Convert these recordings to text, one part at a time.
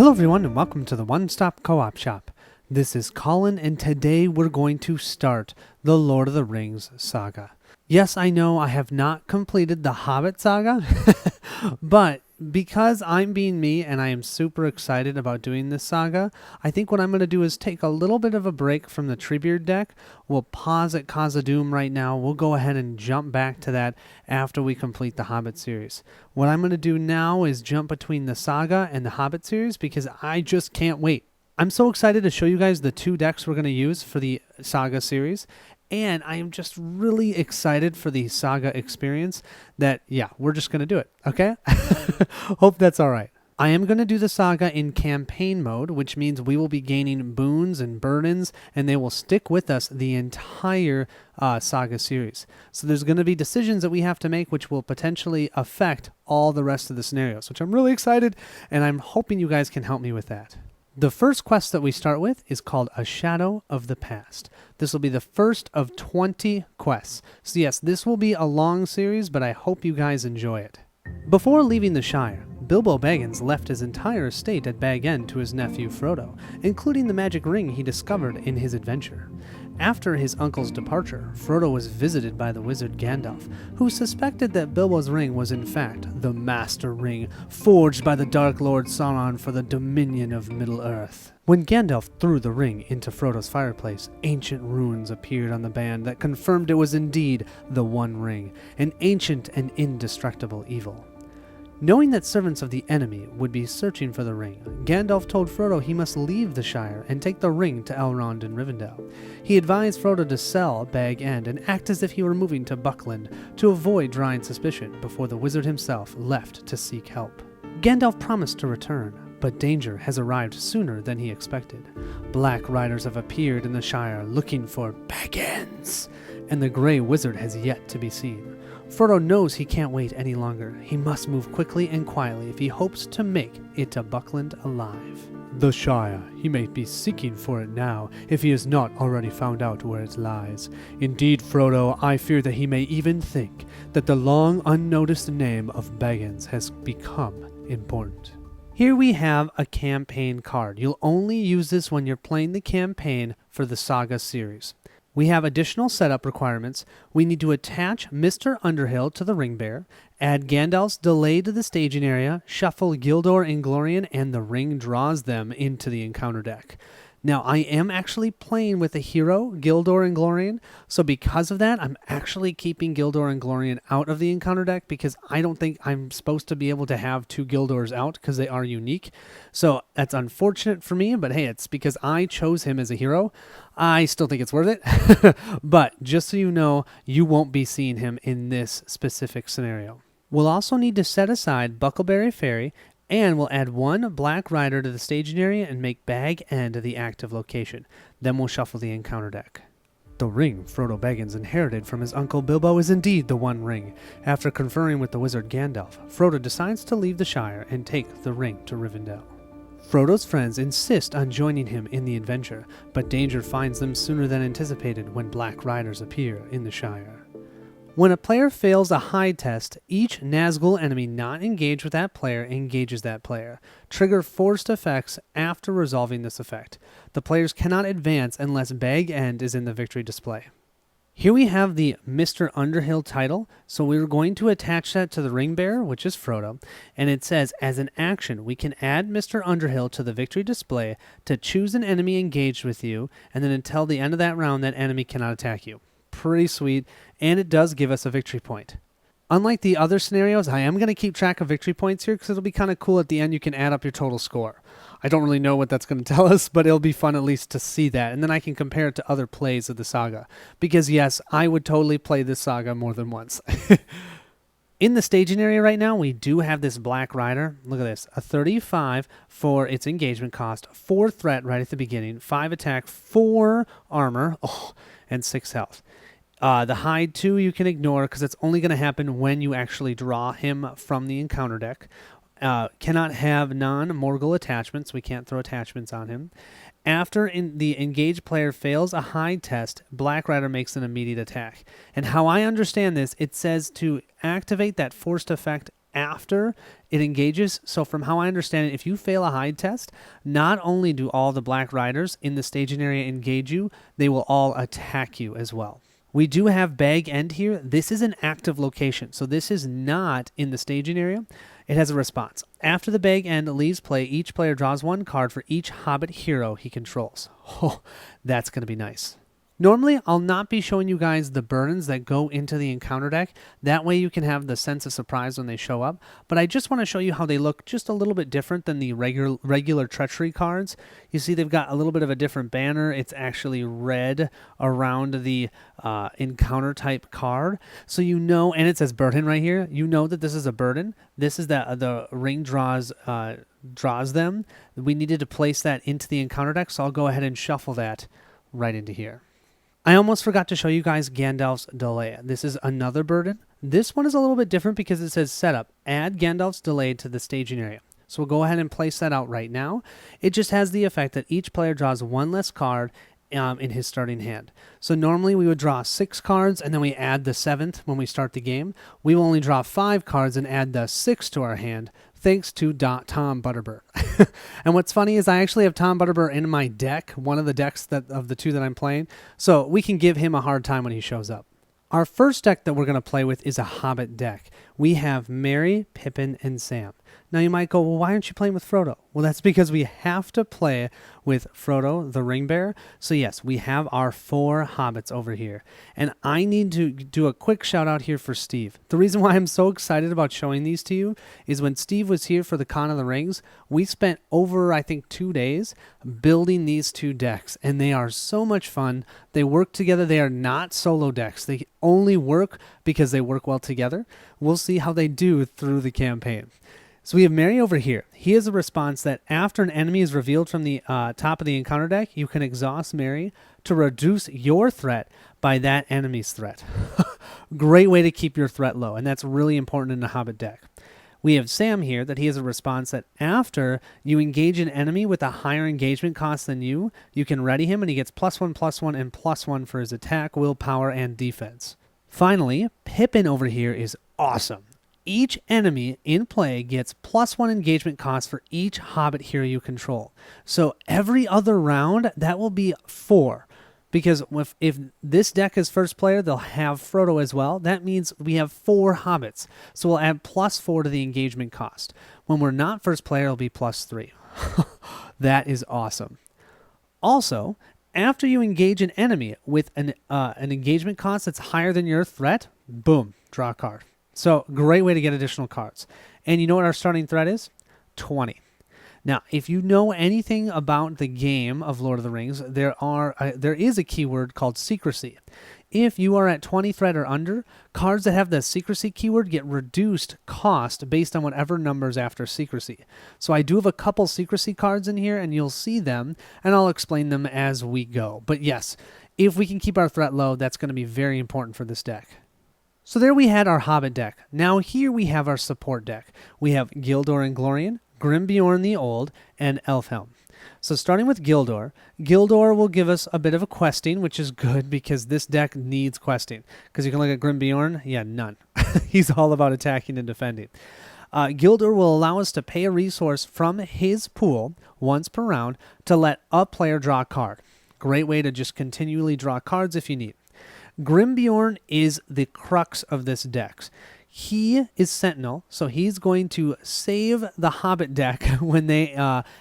Hello everyone and welcome to the One Stop Co-op Shop. This is Colin and today we're going to start the Lord of the Rings saga. Yes, I know I have not completed the Hobbit Saga, but because I'm being me and I am super excited about doing this saga, I think what I'm going to do is take a little bit of a break from the Treebeard deck. We'll pause at Khazad-dûm right now. We'll go ahead and jump back to that after we complete the Hobbit series. What I'm going to do now is jump between the saga and the Hobbit series because I just can't wait. I'm so excited to show you guys the two decks we're going to use for the saga series. And I am just really excited for the saga experience that, yeah, we're just going to do it, okay? Hope that's all right. I am going to do the saga in campaign mode, which means we will be gaining boons and burdens, and they will stick with us the entire saga series. So there's going to be decisions that we have to make which will potentially affect all the rest of the scenarios, which I'm really excited, and I'm hoping you guys can help me with that. The first quest that we start with is called A Shadow of the Past. This will be the first of 20 quests. So yes, this will be a long series, but I hope you guys enjoy it. Before leaving the Shire, Bilbo Baggins left his entire estate at Bag End to his nephew Frodo, including the magic ring he discovered in his adventure. After his uncle's departure, Frodo was visited by the wizard Gandalf, who suspected that Bilbo's ring was in fact the Master Ring, forged by the Dark Lord Sauron for the dominion of Middle-earth. When Gandalf threw the ring into Frodo's fireplace, ancient runes appeared on the band that confirmed it was indeed the One Ring, an ancient and indestructible evil. Knowing that servants of the enemy would be searching for the ring, Gandalf told Frodo he must leave the Shire and take the ring to Elrond in Rivendell. He advised Frodo to sell Bag End and act as if he were moving to Buckland to avoid drawing suspicion before the wizard himself left to seek help. Gandalf promised to return, but danger has arrived sooner than he expected. Black riders have appeared in the Shire looking for Baggins, and the Grey Wizard has yet to be seen. Frodo knows he can't wait any longer. He must move quickly and quietly if he hopes to make it to Buckland alive. The Shire. He may be seeking for it now, if he has not already found out where it lies. Indeed, Frodo, I fear that he may even think that the long unnoticed name of Baggins has become important. Here we have a campaign card. You'll only use this when you're playing the campaign for the Saga series. We have additional setup requirements. We need to attach Mr. Underhill to the ring bearer, add Gandalf's delay to the staging area, shuffle Gildor and Glorian, and the ring draws them into the encounter deck. Now, I am actually playing with a hero, Gildor and Glorian, so because of that, I'm actually keeping Gildor and Glorian out of the encounter deck because I don't think I'm supposed to be able to have two Gildors out because they are unique. So that's unfortunate for me, but hey, it's because I chose him as a hero. I still think it's worth it, but just so you know, you won't be seeing him in this specific scenario. We'll also need to set aside Buckleberry Ferry, and we'll add one Black Rider to the staging area and make Bag End the active location. Then we'll shuffle the encounter deck. The ring Frodo Baggins inherited from his uncle Bilbo is indeed the One Ring. After conferring with the wizard Gandalf, Frodo decides to leave the Shire and take the ring to Rivendell. Frodo's friends insist on joining him in the adventure, but danger finds them sooner than anticipated when Black Riders appear in the Shire. When a player fails a hide test, each Nazgul enemy not engaged with that player engages that player. Trigger forced effects after resolving this effect. The players cannot advance unless Bag End is in the victory display. Here we have the Mr. Underhill title, so we're going to attach that to the ring bearer, which is Frodo, and it says, as an action, we can add Mr. Underhill to the victory display to choose an enemy engaged with you, and then until the end of that round, that enemy cannot attack you. Pretty sweet, and it does give us a victory point. Unlike the other scenarios, I am going to keep track of victory points here because it'll be kind of cool at the end. You can add up your total score. I don't really know what that's going to tell us, but it'll be fun at least to see that, and then I can compare it to other plays of the saga. Because yes, I would totally play this saga more than once. In the staging area right now, we do have this Black Rider. Look at this. A 35 for its engagement cost, 4 threat right at the beginning, 5 attack, 4 armor, and 6 health. The hide 2 you can ignore because it's only going to happen when you actually draw him from the encounter deck. Cannot have non-Morgul attachments. We can't throw attachments on him. After the engaged player fails a hide test, Black Rider makes an immediate attack. And how I understand this, it says to activate that forced effect after it engages. So from how I understand it, if you fail a hide test, not only do all the black riders in the staging area engage you, they will all attack you as well. We do have Bag End here. This is an active location, so this is not in the staging area. It has a response. After the Bag End leaves play, each player draws one card for each Hobbit hero he controls. Oh, that's going to be nice. Normally, I'll not be showing you guys the burdens that go into the encounter deck. That way you can have the sense of surprise when they show up. But I just want to show you how they look just a little bit different than the regular treachery cards. You see they've got a little bit of a different banner. It's actually red around the encounter type card. So you know, and it says burden right here. You know that this is a burden. This is the ring draws them. We needed to place that into the encounter deck, so I'll go ahead and shuffle that right into here. I almost forgot to show you guys Gandalf's Delay. This is another burden. This one is a little bit different because it says setup. Add Gandalf's Delay to the staging area. So we'll go ahead and place that out right now. It just has the effect that each player draws one less card in his starting hand. So normally we would draw 6 cards and then we add the 7th when we start the game. We will only draw 5 cards and add the 6th to our hand, thanks to Tom Butterbur. And what's funny is I actually have Tom Butterbur in my deck, one of the decks of the 2 that I'm playing, so we can give him a hard time when he shows up. Our first deck that we're going to play with is a Hobbit deck. We have Merry, Pippin, and Sam. Now you might go, well, why aren't you playing with Frodo? Well, that's because we have to play with Frodo, the ring bearer. So yes, we have our 4 hobbits over here. And I need to do a quick shout out here for Steve. The reason why I'm so excited about showing these to you is when Steve was here for the Con of the Rings, we spent over, I think, 2 days building these 2 decks. And they are so much fun. They work together. They are not solo decks. They only work because they work well together. We'll see how they do through the campaign. So we have Merry over here. He has a response that after an enemy is revealed from the top of the encounter deck, you can exhaust Merry to reduce your threat by that enemy's threat. Great way to keep your threat low, and that's really important in a Hobbit deck. We have Sam here that he has a response that after you engage an enemy with a higher engagement cost than you, you can ready him and he gets +1/+1 and +1 for his attack, willpower, and defense. Finally, Pippin over here is awesome. Each enemy in play gets +1 engagement cost for each Hobbit hero you control. So every other round, that will be 4. Because if this deck is first player, they'll have Frodo as well. That means we have 4 hobbits. So we'll add +4 to the engagement cost. When we're not first player, it'll be +3. That is awesome. Also, after you engage an enemy with an engagement cost that's higher than your threat, boom, draw a card. So great way to get additional cards. And you know what our starting threat is? 20. Now, if you know anything about the game of Lord of the Rings, there is a keyword called secrecy. If you are at 20 threat or under, cards that have the secrecy keyword get reduced cost based on whatever numbers after secrecy. So I do have a couple secrecy cards in here, and you'll see them, and I'll explain them as we go. But yes, if we can keep our threat low, that's going to be very important for this deck. So there we had our Hobbit deck. Now here we have our support deck. We have Gildor and Glorian, Grimm Bjorn the Old, and Elfhelm. So starting with Gildor, Gildor will give us a bit of a questing, which is good because this deck needs questing. Because you can look at Grimm Bjorn, yeah, none. He's all about attacking and defending. Gildor will allow us to pay a resource from his pool once per round to let a player draw a card. Great way to just continually draw cards if you need. Grimm Bjorn is the crux of this deck. He is Sentinel, so he's going to save the Hobbit deck when they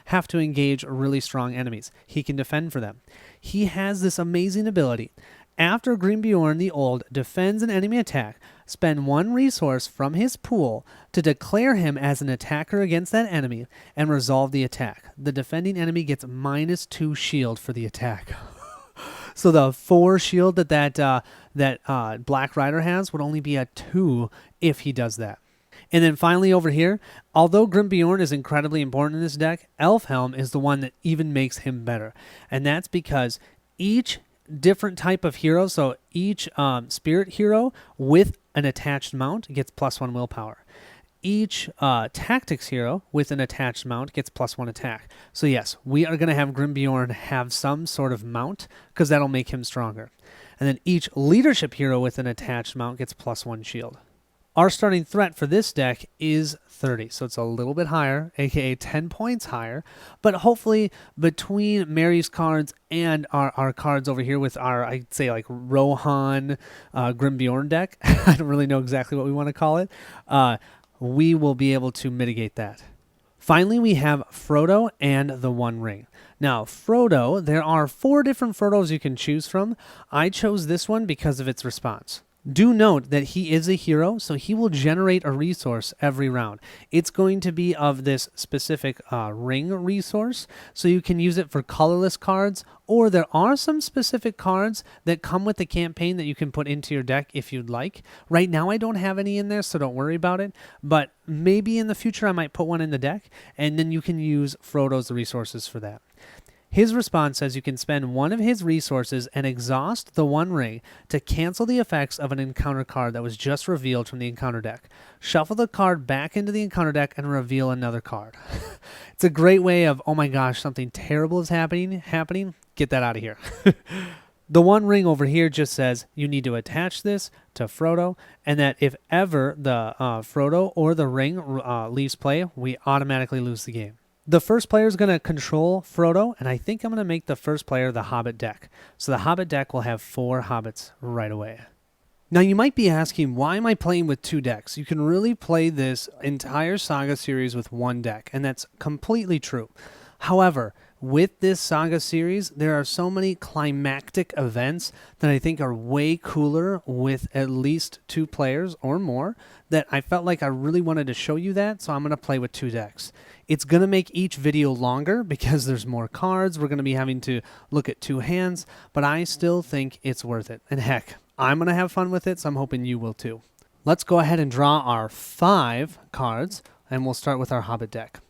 have to engage really strong enemies. He can defend for them. He has this amazing ability. After Grimm Bjorn the Old defends an enemy attack, spend 1 resource from his pool to declare him as an attacker against that enemy and resolve the attack. The defending enemy gets -2 shield for the attack. So the 4 shield that Black Rider has would only be a 2 if he does that. And then finally over here, although Grimm Bjorn is incredibly important in this deck, Elfhelm is the one that even makes him better. And that's because each different type of hero, so each spirit hero with an attached mount gets +1 willpower. Each tactics hero with an attached mount gets +1 attack. So yes, we are going to have Grimm Bjorn have some sort of mount because that'll make him stronger. And then each leadership hero with an attached mount gets +1 shield. Our starting threat for this deck is 30, so it's a little bit higher, aka 10 points higher, but hopefully between Mary's cards and our cards over here with our, I'd say like Rohan, Grimm Bjorn deck, I don't really know exactly what we want to call it, we will be able to mitigate that. Finally, we have Frodo and the One Ring. Now, Frodo, there are 4 different Frodos you can choose from. I chose this one because of its response. Do note that he is a hero, so he will generate a resource every round. It's going to be of this specific ring resource, so you can use it for colorless cards, or there are some specific cards that come with the campaign that you can put into your deck if you'd like. Right now I don't have any in there, so don't worry about it, but maybe in the future I might put one in the deck, and then you can use Frodo's resources for that. His response says you can spend one of his resources and exhaust the One Ring to cancel the effects of an encounter card that was just revealed from the encounter deck. Shuffle the card back into the encounter deck and reveal another card. It's a great way of, oh my gosh, something terrible is happening. Get that out of here. The One Ring over here just says you need to attach this to Frodo, and that if ever the Frodo or the ring leaves play, we automatically lose the game. The first player is going to control Frodo, and I think I'm going to make the first player the Hobbit Deck. So the Hobbit Deck will have 4 Hobbits right away. Now you might be asking, why am I playing with 2 decks? You can really play this entire Saga series with 1 deck, and that's completely true. However, with this Saga series, there are so many climactic events that I think are way cooler with at least 2 players or more that I felt like I really wanted to show you that, so I'm going to play with 2 decks. It's going to make each video longer because there's more cards. We're going to be having to look at 2 hands, but I still think it's worth it. And heck, I'm going to have fun with it, so I'm hoping you will too. Let's go ahead and draw our 5 cards, and we'll start with our Hobbit deck.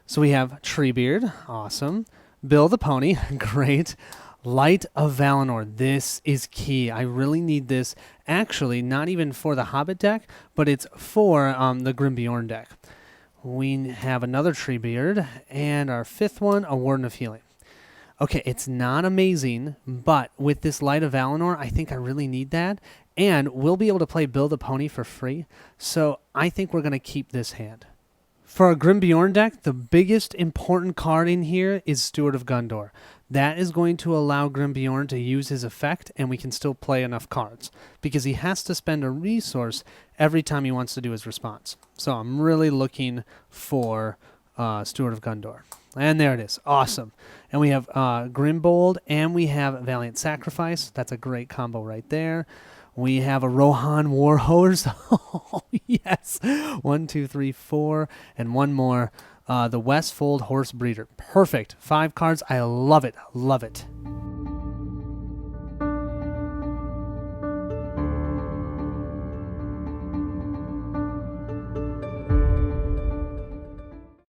So we have Treebeard, awesome. Bill the Pony, great. Light of Valinor, this is key. I really need this. Actually, not even for the Hobbit deck, but it's for the Grimm Bjorn deck. We have another Treebeard, and our 5th one, a Warden of Healing. Okay, it's not amazing, but with this Light of Valinor, I think I really need that, and we'll be able to play Bill the Pony for free, so I think we're going to keep this hand. For our Grimm Bjorn deck, the biggest important card in here is Steward of Gondor. That is going to allow Grimm Bjorn to use his effect, and we can still play enough cards, because he has to spend a resource every time he wants to do his response. So I'm really looking for Steward of Gondor. And there it is. Awesome. And we have Grimbold, and we have Valiant Sacrifice. That's a great combo right there. We have a Rohan Warhorse. Oh, yes. 1, 2, 3, 4, and one more. The Westfold Horse Breeder. Perfect. 5 cards. I love it. Love it.